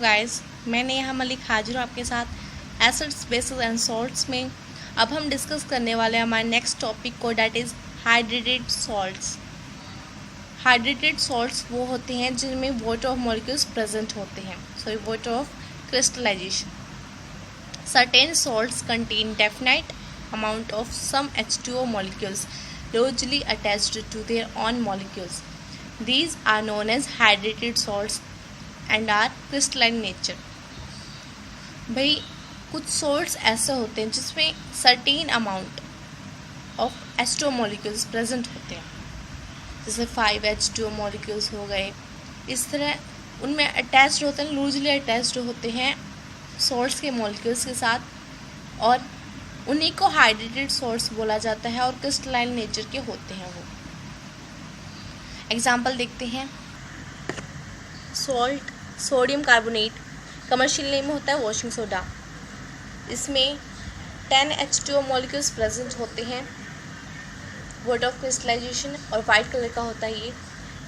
Guys, मैं नेहा मलिक हाजिर हूँ आपके साथ एसिड्स बेसिस एंड सॉल्ट्स में। अब हम डिस्कस करने वाले हैं हमारे नेक्स्ट टॉपिक को, that is hydrated salts. Hydrated salts वो होते हैं जिनमें वाटर ऑफ मॉलिक्यूल्स प्रेजेंट होते हैं, sorry water of crystallization. Certain salts contain definite amount of some H2O molecules loosely attached to their own molecules. These are known as hydrated salts and are crystalline nature. भाई कुछ salts ऐसे होते हैं जिसमें certain amount of H2O molecules present होते हैं, जैसे 5H2O molecules हो गए। इस तरह उनमें अटैच्ड होते हैं, लूजली अटैच्ड होते हैं सॉल्ट्स के मॉलिक्यूल्स के साथ, और उन्हीं को हाइड्रेटेड सॉल्ट्स बोला जाता है और क्रिस्टलाइन नेचर के होते हैं वो। एग्जाम्पल देखते हैं। Salt, sodium carbonate, commercial name होता है वॉशिंग सोडा। इसमें 10H2O मॉलिक्यूल्स प्रेजेंट होते हैं, वाटर ऑफ क्रिस्टलाइजेशन, और वाइट कलर का होता है ये।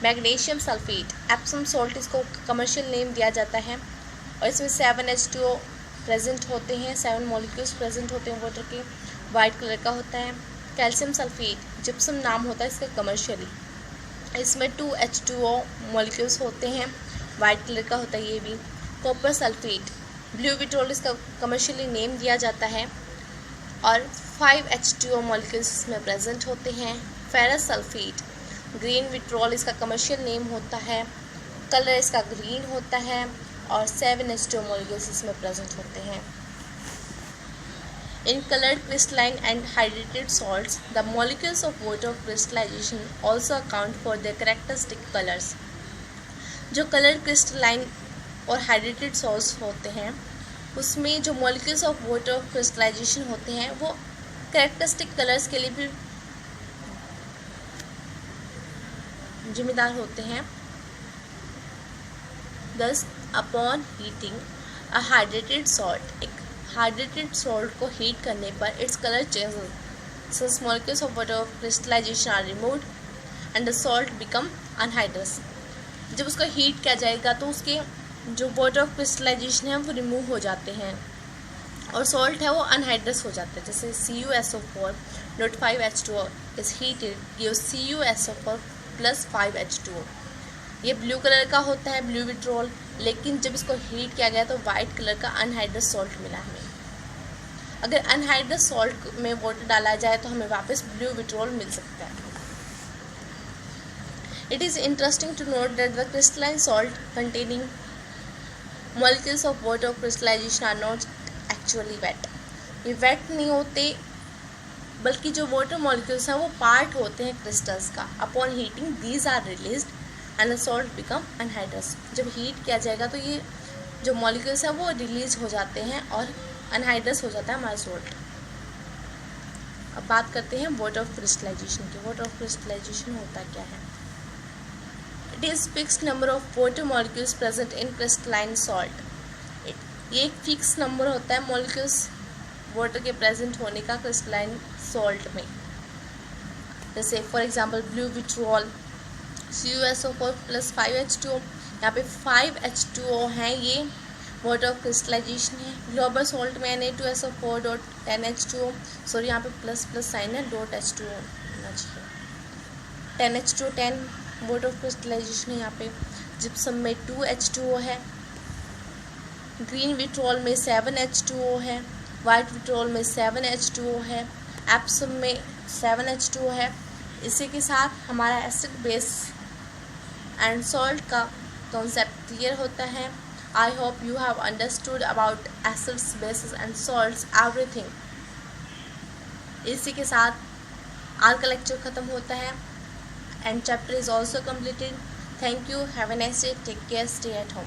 मैग्नीशियम सल्फेट, एप्सम सॉल्ट इसको कमर्शियल नेम दिया जाता है, और इसमें 7H2O प्रेजेंट होते हैं, 7 मॉलिक्यूल्स प्रेजेंट होते हैं वाटर के, वाइट कलर का होता है। कैल्शियम सल्फेट, जिप्सम नाम होता है इसका कमर्शियली, इसमें 2H2O मॉलिक्यूल्स होते हैं, वाइट कलर का होता है ये भी। कॉपर सल्फेट, ब्लू विट्रोल इसका कमर्शियली नेम दिया जाता है, और 5H2O मॉलिक्यूल्स इसमें प्रेजेंट होते हैं। फेरस सल्फेट, ग्रीन विट्रोल इसका कमर्शियल नेम होता है, कलर इसका ग्रीन होता है, और 7H2O मॉलिक्यूल्स इसमें प्रेजेंट होते हैं। In coloured crystalline and hydrated salts the molecules of water of crystallisation also account for the characteristic colours. जो कलर क्रिस्टलाइन और हाइड्रेटेड सॉल्ट्स होते हैं उसमें जो molecules of water of crystallisation होते हैं वो कैरेक्टरिस्टिक कलर्स के लिए भी जिम्मेदार होते हैं। Thus, upon heating a hydrated salt, एक hydrated salt को heat करने पर its color changes, since molecules of water of crystallization are removed and the salt become anhydrous. जब उसका heat किया जाएगा तो उसके जो water of crystallization है वो remove हो जाते हैं और salt है वो anhydrous हो जाता है। जैसे CuSO4 not 5H2O is heated gives CuSO4 plus 5H2O। ये ब्लू कलर का होता है, ब्लू विट्रोल, लेकिन जब इसको हीट किया गया तो वाइट कलर का अनहाइड्रस सॉल्ट मिला हमें। अगर अनहाइड्रस सॉल्ट में वाटर डाला जाए तो हमें वापस ब्लू विट्रोल मिल सकता है। It is interesting to note that the crystalline salt containing molecules of water of crystallization are not actually wet. ये वेट नहीं होते, बल्कि जो वाटर मॉलिक्यूल्स हैं वो पार्ट होते हैं क्रिस्टल्स का। Upon heating these are released and the salt become anhydrous. जब हीट किया जाएगा तो ये जो मॉलिक्यूल्स हैं वो रिलीज हो जाते हैं और अनहाइड्रस हो जाता है हमारा सॉल्ट। अब बात करते हैं वाटर ऑफ क्रिस्टलाइजेशन की। वाटर ऑफ क्रिस्टलाइजेशन होता क्या है? It is fixed number of water molecules present in crystalline salt. ये एक फिक्स नंबर होता है मॉलिक्यूल्स वाटर के प्रेजेंट होने का क्रिस्टलाइन सॉल्ट में। जैसे for example blue vitriol CuSO4 plus 5H2O, यहाँ पे 5H2O हैं, ये वाटर ऑफ क्रिस्टलाइजेशन है। ग्लोबल सॉल्ट में Na2SO4 डॉट 10H2O, सॉरी यहाँ पे प्लस प्लस साइन है, डॉट H2O होना चाहिए। 10H2O 10 वाटर ऑफ क्रिस्टलाइजेशन है। यहाँ पे जिप्सम में 2H2O है, ग्रीन विट्रोल में 7H2O है, वाइट विट्रोल में 7H2O है, एप्सम में 7H2O है। इसी के साथ हमारा एसिड बेस एंड सॉल्ट का कॉन्सेप्ट क्लियर होता है। I hope you have understood about acids, bases and salts everything. इसी के साथ आज का लेक्चर ख़त्म होता है and chapter is also completed. Thank you, have a nice day, take care, stay at home.